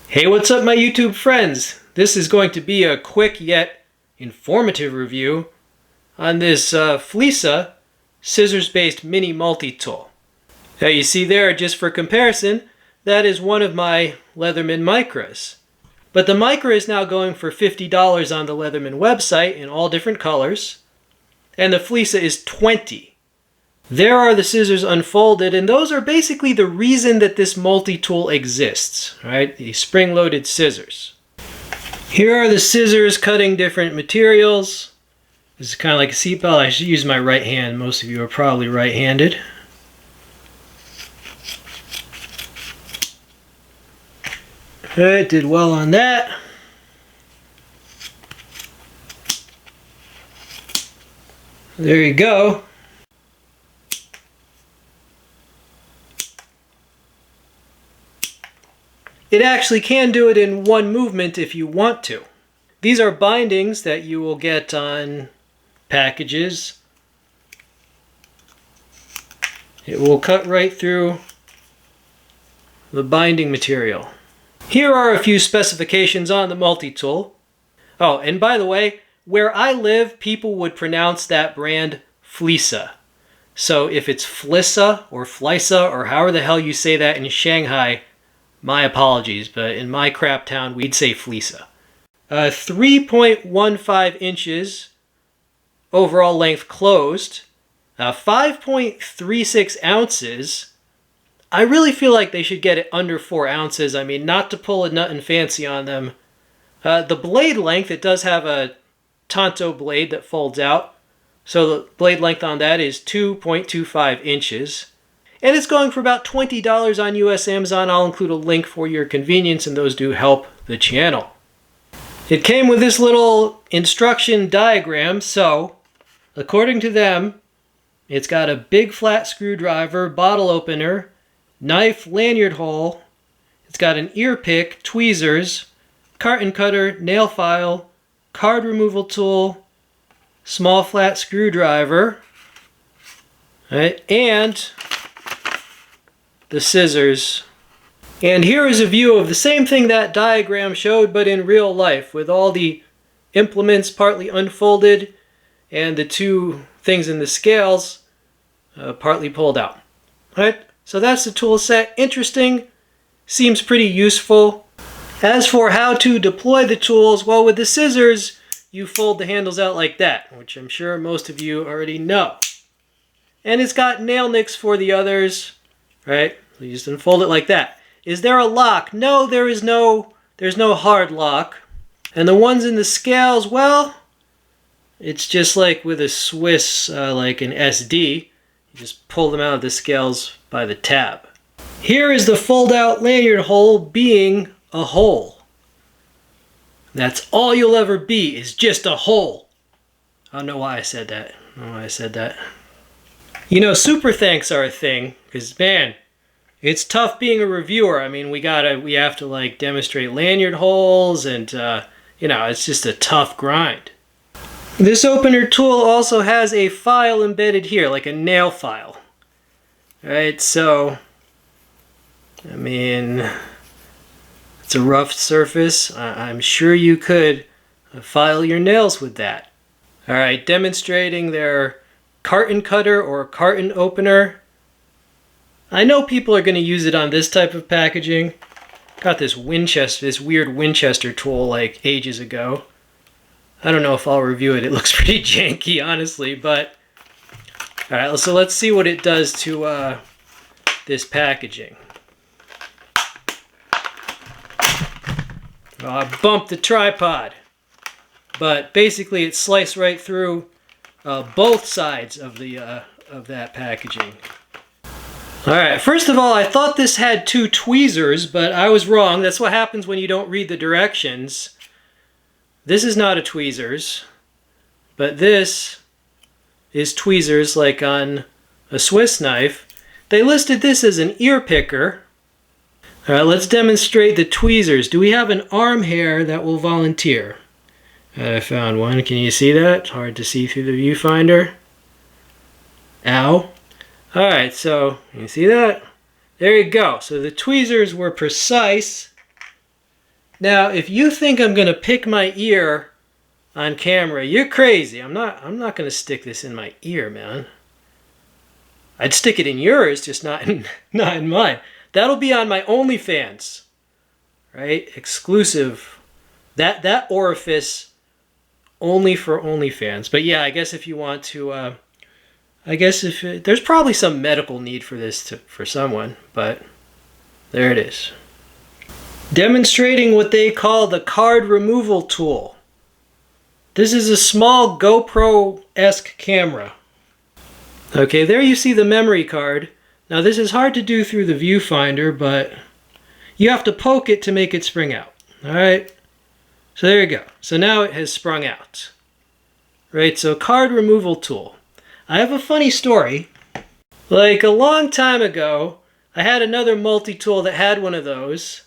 Hey, what's up my YouTube friends? This is going to be a quick yet informative review on this Flissa scissors-based mini multi-tool. Now you see there, just for comparison, that is one of my Leatherman Micras. But the Micra is now going for $50 on the Leatherman website in all different colors, and the Flissa is $20. There are the scissors unfolded, and those are basically the reason that this multi-tool exists, right? The spring-loaded scissors. Here are the scissors cutting different materials. This is kind of like a seatbelt. I should use my right hand. Most of you are probably right-handed. Alright, did well on that. There you go. It actually can do it in one movement if you want to. These are bindings that you will get on packages. It will cut right through the binding material. Here are a few specifications on the multi-tool. Oh, and by the way, where I live, people would pronounce that brand Flissa. So if it's Flissa or Flissa or however the hell you say that in Shanghai, my apologies, but in my crap town, we'd say Flissa. 3.15 inches overall length closed. 5.36 ounces. I really feel like they should get it under 4 ounces. I mean, not to pull a nut and fancy on them. The blade length, it does have a Tonto blade that folds out. So the blade length on that is 2.25 inches. And it's going for about $20 on US Amazon. I'll include a link for your convenience, and those do help the channel. It came with this little instruction diagram. So, according to them, it's got a big flat screwdriver, bottle opener, knife, lanyard hole. It's got an ear pick, tweezers, carton cutter, nail file, card removal tool, small flat screwdriver, right, and the scissors. And here is a view of the same thing that diagram showed, but in real life, with all the implements partly unfolded and the two things in the scales partly pulled out. Right? So that's the tool set. Interesting. Seems pretty useful. As for how to deploy the tools, well, with the scissors, you fold the handles out like that, which I'm sure most of you already know. And it's got nail nicks for the others. Right? So you just unfold it like that. Is there a lock? No, there's no hard lock. And the ones in the scales, well, it's just like with a Swiss, like an SD. You just pull them out of the scales by the tab. Here is the fold-out lanyard hole being a hole. That's all you'll ever be, is just a hole. I don't know why I said that. I don't know why I said that. You know, super thanks are a thing, because man, it's tough being a reviewer. I mean, we have to like demonstrate lanyard holes, and you know, it's just a tough grind. This opener tool also has a file embedded here, like a nail file. Right, so I mean, it's a rough surface. I'm sure you could file your nails with that. All right, demonstrating their carton cutter or carton opener. I know people are going to use it on this type of packaging. Got this weird Winchester tool like ages ago. I don't know if I'll review it. It looks pretty janky, honestly, but all right, so let's see what it does to this packaging. Oh, I bumped the tripod, but basically it sliced right through both sides of that packaging. All right, first of all, I thought this had two tweezers, but I was wrong. That's what happens when you don't read the directions. This is not a tweezers, but this is tweezers like on a Swiss knife. They listed this as an ear picker. All right, let's demonstrate the tweezers. Do we have an arm hair that will volunteer? I found one. Can you see that? It's hard to see through the viewfinder. Ow. Alright, so you see that? There you go. So the tweezers were precise. Now, if you think I'm going to pick my ear on camera, you're crazy. I'm not going to stick this in my ear, man. I'd stick it in yours, just not in mine. That'll be on my OnlyFans. Right? Exclusive. That orifice only for OnlyFans. But yeah, I guess if you want to there's probably some medical need for this for someone, but there it is. Demonstrating what they call the card removal tool. This is a small GoPro-esque camera. Okay, there you see the memory card. Now this is hard to do through the viewfinder, but you have to poke it to make it spring out. Alright, so there you go. So now it has sprung out. Right, so card removal tool. I have a funny story. Like a long time ago, I had another multi-tool that had one of those,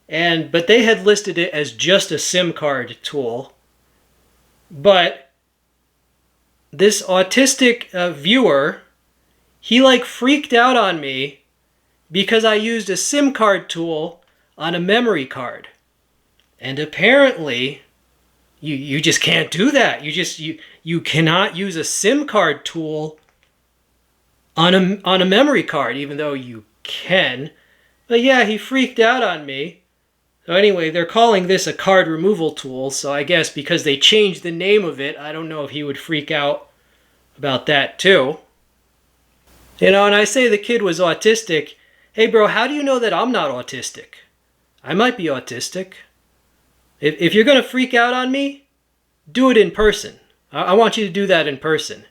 but they had listed it as just a SIM card tool. But this autistic viewer, he like freaked out on me because I used a SIM card tool on a memory card. And apparently, you just can't do that. You cannot use a SIM card tool on a memory card, even though you can. But yeah, he freaked out on me. So anyway, they're calling this a card removal tool, so I guess because they changed the name of it, I don't know if he would freak out about that too. You know, and I say the kid was autistic. Hey bro, how do you know that I'm not autistic? I might be autistic. If you're going to freak out on me, do it in person. I want you to do that in person.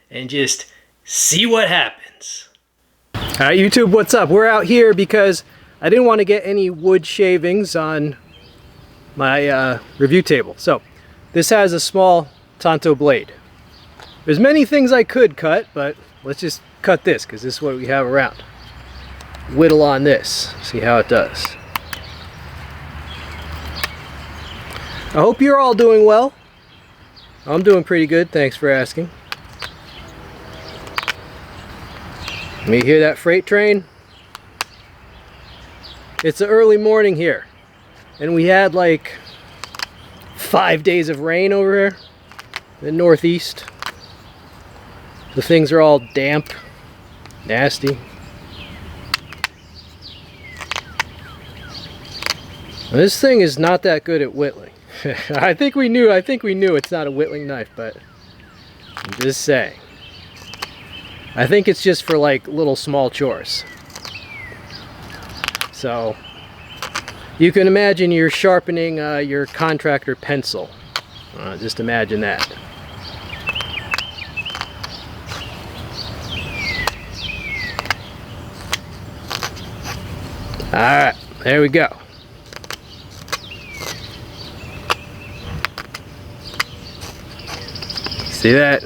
And just see what happens. Alright YouTube, what's up? We're out here because I didn't want to get any wood shavings on my review table. So this has a small Tonto blade. There's many things I could cut, but let's just cut this because this is what we have around. Whittle on this, see how it does. I hope you're all doing well. I'm doing pretty good, thanks for asking. You hear that freight train? It's the early morning here, and we had like 5 days of rain over here in the northeast. The things are all damp, nasty. This thing is not that good at whittling. I think we knew it's not a whittling knife, but I'm just saying. I think it's just for like little small chores. So you can imagine you're sharpening your contractor pencil. Just imagine that. Alright, there we go. See that?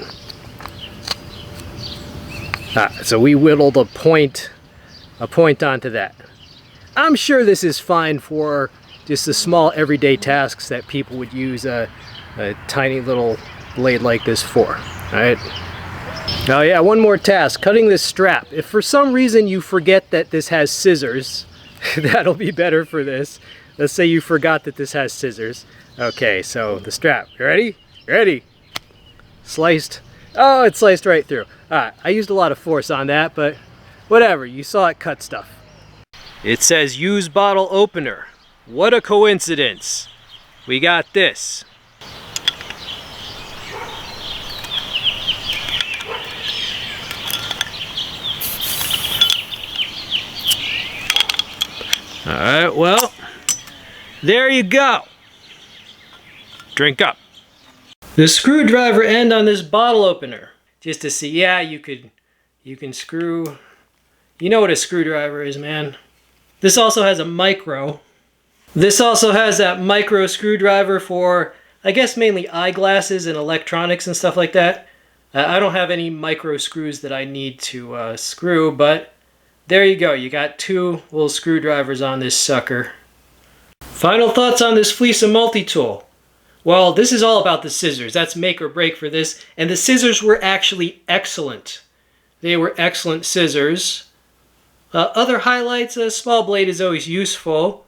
So we whittled a point onto that. I'm sure this is fine for just the small everyday tasks that people would use a tiny little blade like this for. Alright? Oh yeah, one more task, cutting this strap. If for some reason you forget that this has scissors, that'll be better for this. Let's say you forgot that this has scissors. Okay, so the strap. You ready? Ready? Sliced. Oh, it sliced right through. Alright, I used a lot of force on that, but whatever, you saw it cut stuff. It says use bottle opener. What a coincidence. We got this. Alright, well, there you go. Drink up. The screwdriver end on this bottle opener. Just to see, yeah, you can screw, you know what a screwdriver is, man. This also has a micro. This also has that micro screwdriver for, I guess, mainly eyeglasses and electronics and stuff like that. I don't have any micro screws that I need to screw, but there you go. You got two little screwdrivers on this sucker. Final thoughts on this Flissa multi-tool. Well, this is all about the scissors. That's make or break for this. And the scissors were actually excellent. They were excellent scissors. Other highlights, a small blade is always useful.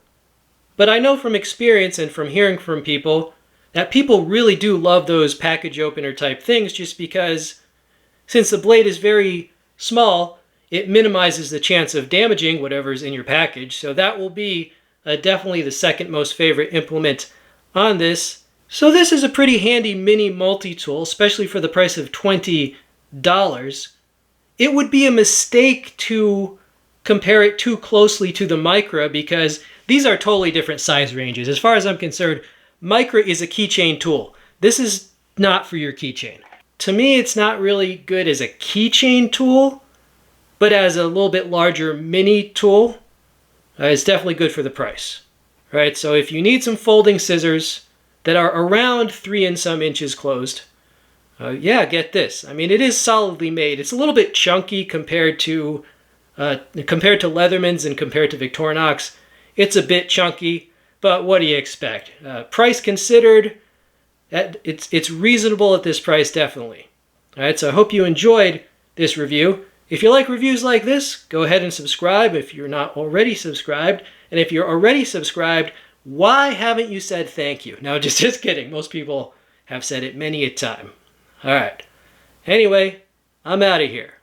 But I know from experience and from hearing from people that people really do love those package opener type things, just because since the blade is very small, it minimizes the chance of damaging whatever's in your package. So that will be definitely the second most favorite implement on this. So this is a pretty handy mini multi-tool, especially for the price of $20. It would be a mistake to compare it too closely to the Micra because these are totally different size ranges. As far as I'm concerned, Micra is a keychain tool. This is not for your keychain. To me, it's not really good as a keychain tool, but as a little bit larger mini tool, it's definitely good for the price. Right? So if you need some folding scissors that are around 3 and some inches closed, yeah, get this. I mean, it is solidly made. It's a little bit chunky compared to Leatherman's and compared to Victorinox. It's a bit chunky, but what do you expect? Price considered, it's reasonable at this price, definitely. All right, so I hope you enjoyed this review. If you like reviews like this, go ahead and subscribe if you're not already subscribed. And if you're already subscribed, why haven't you said thank you? No, just kidding. Most people have said it many a time. All right. Anyway, I'm out of here.